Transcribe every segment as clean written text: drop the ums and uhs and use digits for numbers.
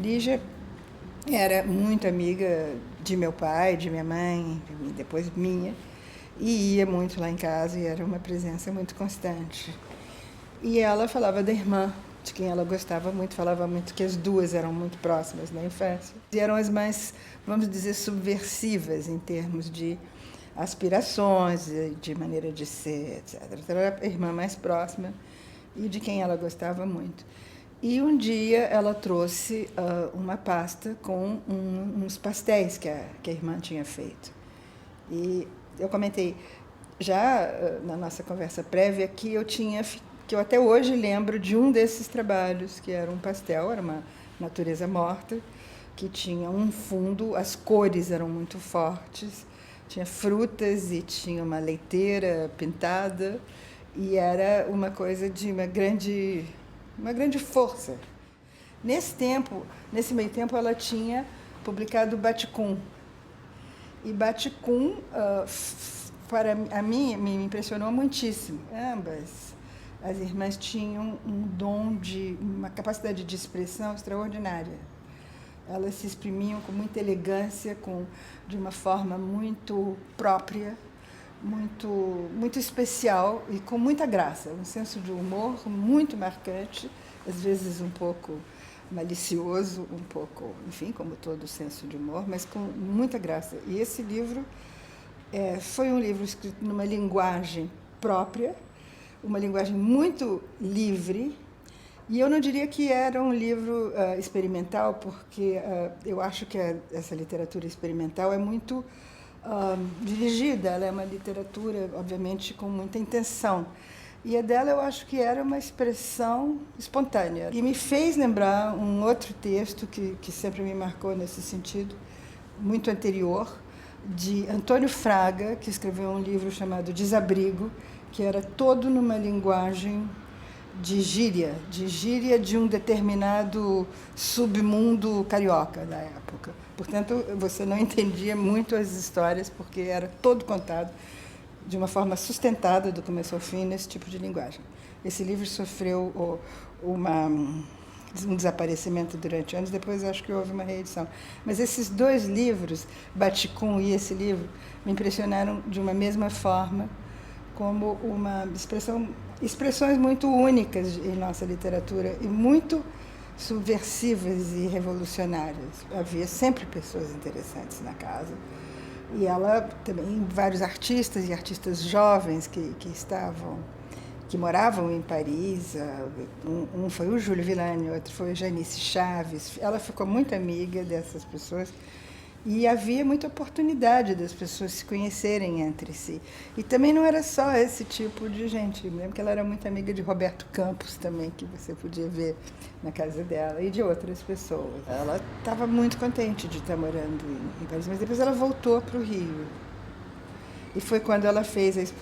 Lígia era muito amiga de meu pai, de minha mãe, e depois minha, e ia muito lá em casa e era uma presença muito constante. E ela falava da irmã, de quem ela gostava muito, falava muito que as duas eram muito próximas na infância. E eram as mais, vamos dizer, subversivas em termos de aspirações, de maneira de ser, etc. Então, era a irmã mais próxima e de quem ela gostava muito. E um dia ela trouxe uma pasta com uns pastéis que a irmã tinha feito. E eu comentei já na nossa conversa prévia que eu até hoje lembro de um desses trabalhos, que era um pastel, era uma natureza morta, que tinha um fundo, as cores eram muito fortes, tinha frutas e tinha uma leiteira pintada, e era uma coisa de uma grande força. Nesse meio tempo, ela tinha publicado Baticum. E Baticum, para a mim, me impressionou muitíssimo. Ambas as irmãs tinham um dom uma capacidade de expressão extraordinária. Elas se exprimiam com muita elegância, de uma forma muito própria, muito especial e com muita graça, um senso de humor muito marcante, às vezes um pouco malicioso, um pouco, enfim, como todo senso de humor, mas com muita graça. E esse livro foi um livro escrito numa linguagem própria, uma linguagem muito livre, e eu não diria que era um livro experimental, porque eu acho que essa literatura experimental é muito dirigida, ela é uma literatura, obviamente, com muita intenção. E a dela eu acho que era uma expressão espontânea. E me fez lembrar um outro texto que sempre me marcou nesse sentido, muito anterior, de Antônio Fraga, que escreveu um livro chamado Desabrigo, que era todo numa linguagem de gíria de um determinado submundo carioca da época. Portanto, você não entendia muito as histórias, porque era todo contado de uma forma sustentada, do começo ao fim, nesse tipo de linguagem. Esse livro sofreu um desaparecimento durante anos, depois acho que houve uma reedição. Mas esses dois livros, Baticum e esse livro, me impressionaram de uma mesma forma, como expressões muito únicas em nossa literatura e muito subversivas e revolucionárias. Havia sempre pessoas interessantes na casa. E ela também, vários artistas e artistas jovens que moravam em Paris. Um foi o Júlio Villani, outro foi o Janice Chaves. Ela ficou muito amiga dessas pessoas. E havia muita oportunidade das pessoas se conhecerem entre si. E também não era só esse tipo de gente. Eu lembro que ela era muito amiga de Roberto Campos também, que você podia ver na casa dela, e de outras pessoas. Ela estava muito contente de estar morando em Paris, mas depois ela voltou para o Rio. E foi quando ela fez as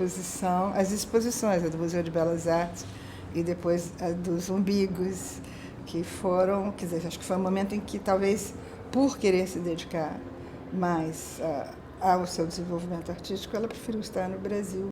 exposições, a do Museu de Belas Artes e depois a dos Umbigos, que foram, quer dizer, acho que foi um momento em que talvez por querer se dedicar mais ao seu desenvolvimento artístico, ela preferiu estar no Brasil.